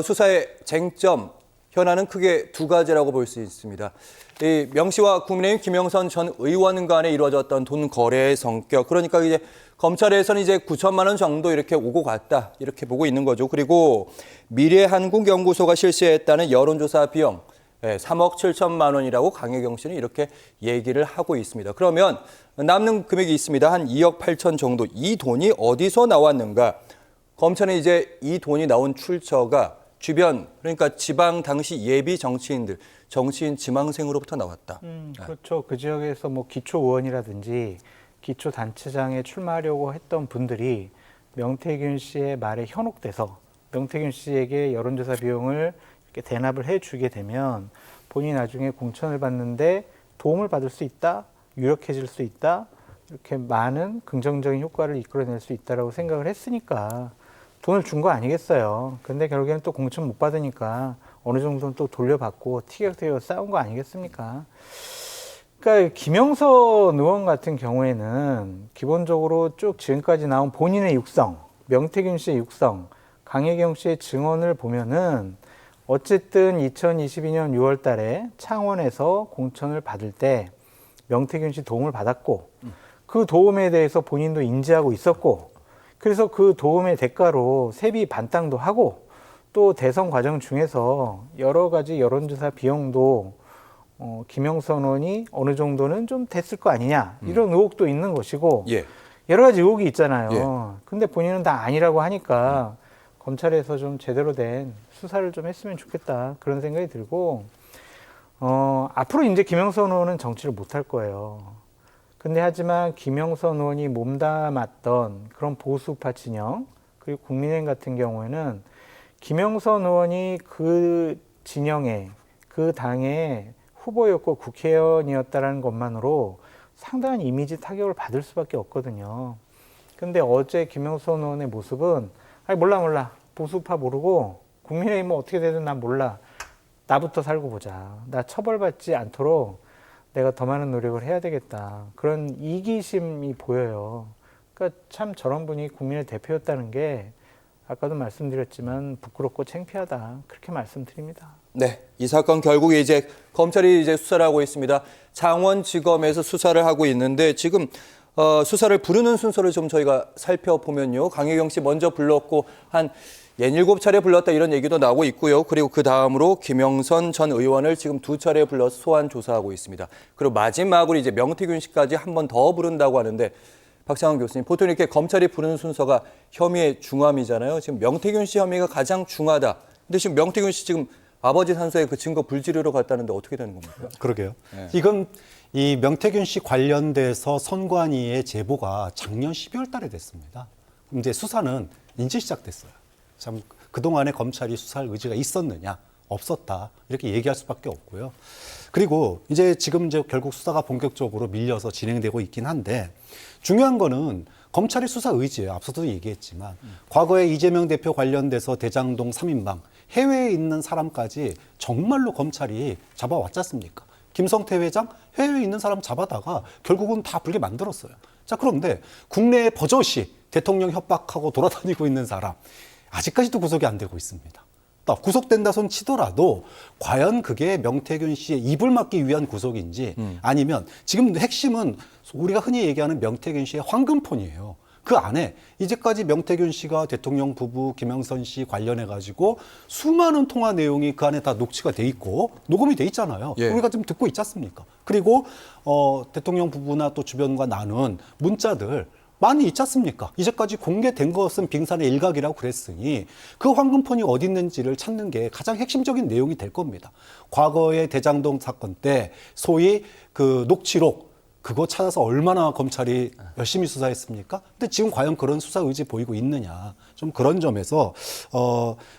수사의 쟁점, 현안은 크게 두 가지라고 볼 수 있습니다. 이 명 씨와 국민의힘 김영선 전 의원 간에 이루어졌던 돈 거래의 성격, 그러니까 이제 검찰에서는 이제 9천만 원 정도 이렇게 오고 갔다 이렇게 보고 있는 거죠. 그리고 미래한국연구소가 실시했다는 여론조사 비용 3억 7천만 원이라고 강혜경 씨는 이렇게 얘기를 하고 있습니다. 그러면 남는 금액이 있습니다. 한 2억 8천 정도. 이 돈이 어디서 나왔는가? 검찰은 이제 이 돈이 나온 출처가 주변, 그러니까 지방 당시 예비 정치인들, 정치인 지망생으로부터 나왔다. 그렇죠. 그 지역에서 뭐 기초 의원이라든지 기초 단체장에 출마하려고 했던 분들이 명태균 씨의 말에 현혹돼서 명태균 씨에게 여론조사 비용을 이렇게 대납을 해주게 되면 본인이 나중에 공천을 받는데 도움을 받을 수 있다, 유력해질 수 있다, 이렇게 많은 긍정적인 효과를 이끌어낼 수 있다라고 생각을 했으니까 돈을 준 거 아니겠어요. 근데 결국에는 또 공천 못 받으니까 어느 정도는 또 돌려받고 티격태격 싸운 거 아니겠습니까? 그러니까 김영선 의원 같은 경우에는 기본적으로 쭉 지금까지 나온 본인의 육성, 명태균 씨의 육성, 강혜경 씨의 증언을 보면은 어쨌든 2022년 6월 달에 창원에서 공천을 받을 때 명태균 씨 도움을 받았고 그 도움에 대해서 본인도 인지하고 있었고 그래서 그 도움의 대가로 세비 반땅도 하고 또 대선 과정 중에서 여러 가지 여론조사 비용도 김영선 의원이 어느 정도는 좀 됐을 거 아니냐 이런 의혹도 있는 것이고 여러 가지 의혹이 있잖아요. 근데 본인은 다 아니라고 하니까 검찰에서 좀 제대로 된 수사를 좀 했으면 좋겠다 그런 생각이 들고 앞으로 이제 김영선 의원은 정치를 못할 거예요. 근데 하지만 김영선 의원이 몸담았던 그런 보수파 진영 그리고 국민의힘 같은 경우에는 김영선 의원이 그 진영의 그 당의 후보였고 국회의원이었다는 것만으로 상당한 이미지 타격을 받을 수밖에 없거든요. 근데 어제 김영선 의원의 모습은 아니 몰라 보수파 모르고 국민의힘 뭐 어떻게 되든 난 몰라 나부터 살고 보자 나 처벌받지 않도록 내가 더 많은 노력을 해야 되겠다. 그런 이기심이 보여요. 그러니까 참 저런 분이 국민의 대표였다는 게 아까도 말씀드렸지만 부끄럽고 창피하다. 그렇게 말씀드립니다. 네, 이 사건 결국 이제 검찰이 이제 수사를 하고 있습니다. 창원지검에서 수사를 하고 있는데 지금 수사를 부르는 순서를 좀 저희가 살펴보면요. 강혜경 씨 먼저 불렀고 한 67차례 불렀다 이런 얘기도 나오고 있고요. 그리고 그 다음으로 김영선 전 의원을 지금 2차례 불러서 소환 조사하고 있습니다. 그리고 마지막으로 이제 명태균 씨까지 한 번 더 부른다고 하는데 박상원 교수님, 보통 이렇게 검찰이 부르는 순서가 혐의의 중함이잖아요. 지금 명태균 씨 혐의가 가장 중하다. 근데 지금 명태균 씨 지금 아버지 산소에 그 증거 불지르러 갔다는데 어떻게 되는 겁니까? 그러게요. 이건 이 명태균 씨 관련돼서 선관위의 제보가 작년 12월 달에 됐습니다. 이제 수사는 이제 시작됐어요. 참 그동안에 검찰이 수사할 의지가 있었느냐? 없었다. 이렇게 얘기할 수밖에 없고요. 그리고 이제 지금 이제 결국 수사가 본격적으로 밀려서 진행되고 있긴 한데 중요한 거는 검찰의 수사 의지예요. 앞서도 얘기했지만 과거에 이재명 대표 관련돼서 대장동 3인방 해외에 있는 사람까지 정말로 검찰이 잡아왔지 않습니까? 김성태 회장 해외에 있는 사람 잡아다가 결국은 다 불게 만들었어요. 자, 그런데 국내에 버젓이 대통령 협박하고 돌아다니고 있는 사람 아직까지도 구속이 안 되고 있습니다. 구속된다 손 치더라도 과연 그게 명태균 씨의 입을 막기 위한 구속인지 아니면 지금 핵심은 우리가 흔히 얘기하는 명태균 씨의 황금폰이에요. 그 안에 이제까지 명태균 씨가 대통령 부부 김영선 씨 관련해가지고 수많은 통화 내용이 그 안에 다 녹취가 돼 있고 녹음이 돼 있잖아요. 우리가 지금 듣고 있지 않습니까? 그리고 대통령 부부나 또 주변과 나눈 문자들 많이 있지 않습니까? 이제까지 공개된 것은 빙산의 일각이라고 그랬으니 그 황금폰이 어디 있는지를 찾는 게 가장 핵심적인 내용이 될 겁니다. 과거의 대장동 사건 때 소위 그 녹취록 그거 찾아서 얼마나 검찰이 열심히 수사했습니까? 근데 지금 과연 그런 수사 의지 보이고 있느냐. 좀 그런 점에서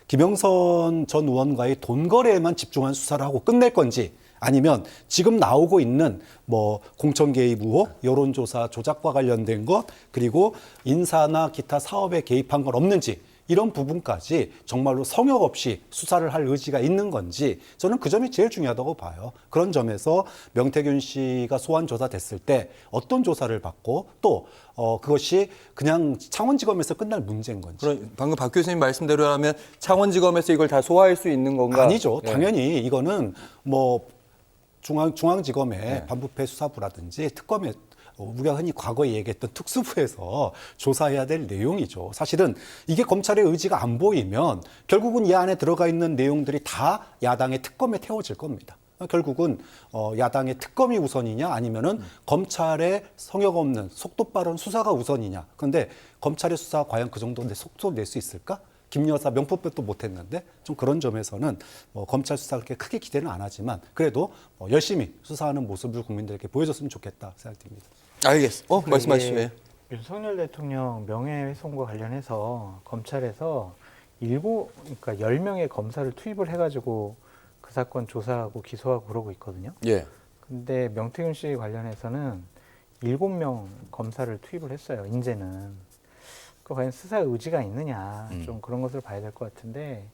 김영선 전 의원과의 돈 거래에만 집중한 수사를 하고 끝낼 건지 아니면 지금 나오고 있는 뭐 공천 개입 의혹, 여론조사 조작과 관련된 것, 그리고 인사나 기타 사업에 개입한 건 없는지 이런 부분까지 정말로 성역 없이 수사를 할 의지가 있는 건지 저는 그 점이 제일 중요하다고 봐요. 그런 점에서 명태균 씨가 소환 조사됐을 때 어떤 조사를 받고 또 그것이 그냥 창원지검에서 끝날 문제인 건지. 그럼 방금 박 교수님 말씀대로라면 창원지검에서 이걸 다 소화할 수 있는 건가? 아니죠. 예. 당연히 이거는 뭐 중앙지검의 네. 반부패 수사부라든지 특검의 우리가 흔히 과거에 얘기했던 특수부에서 조사해야 될 내용이죠. 사실은 이게 검찰의 의지가 안 보이면 결국은 이 안에 들어가 있는 내용들이 다 야당의 특검에 태워질 겁니다. 결국은 야당의 특검이 우선이냐 아니면은 검찰의 성역 없는 속도 빠른 수사가 우선이냐. 그런데 검찰의 수사 과연 그 정도 속도 낼 수 있을까? 김 여사 명품백도 못했는데 좀 그런 점에서는 검찰 수사 그렇게 크게 기대는 안 하지만 그래도 열심히 수사하는 모습을 국민들에게 보여줬으면 좋겠다 생각됩니다. 알겠습니다. 말씀하시죠. 이게 예. 윤석열 대통령 명예훼손과 관련해서 검찰에서 그러니까 10명의 검사를 투입을 해가지고 그 사건 조사하고 기소하고 그러고 있거든요. 예. 근데 명태균 씨 관련해서는 7명 검사를 투입을 했어요. 이제는. 그 과연 수사 의지가 있느냐 좀 그런 것을 봐야 될 것 같은데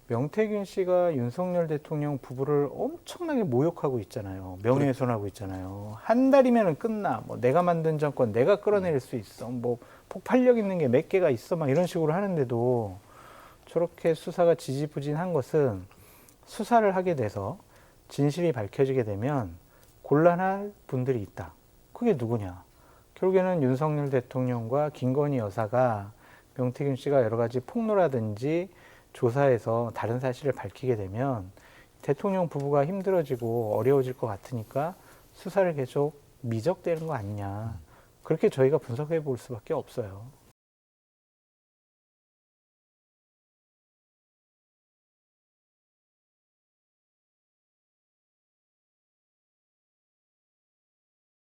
명태균 씨가 윤석열 대통령 부부를 엄청나게 모욕하고 있잖아요. 명예훼손하고 있잖아요. 한 달이면 끝나. 뭐 내가 만든 정권 내가 끌어낼 수 있어. 뭐 폭발력 있는 게 몇 개가 있어. 막 이런 식으로 하는데도 저렇게 수사가 지지부진한 것은 수사를 하게 돼서 진실이 밝혀지게 되면 곤란할 분들이 있다. 그게 누구냐? 결국에는 윤석열 대통령과 김건희 여사가 명태균 씨가 여러 가지 폭로라든지 조사에서 다른 사실을 밝히게 되면 대통령 부부가 힘들어지고 어려워질 것 같으니까 수사를 계속 미적대는 거 아니냐. 그렇게 저희가 분석해 볼 수밖에 없어요.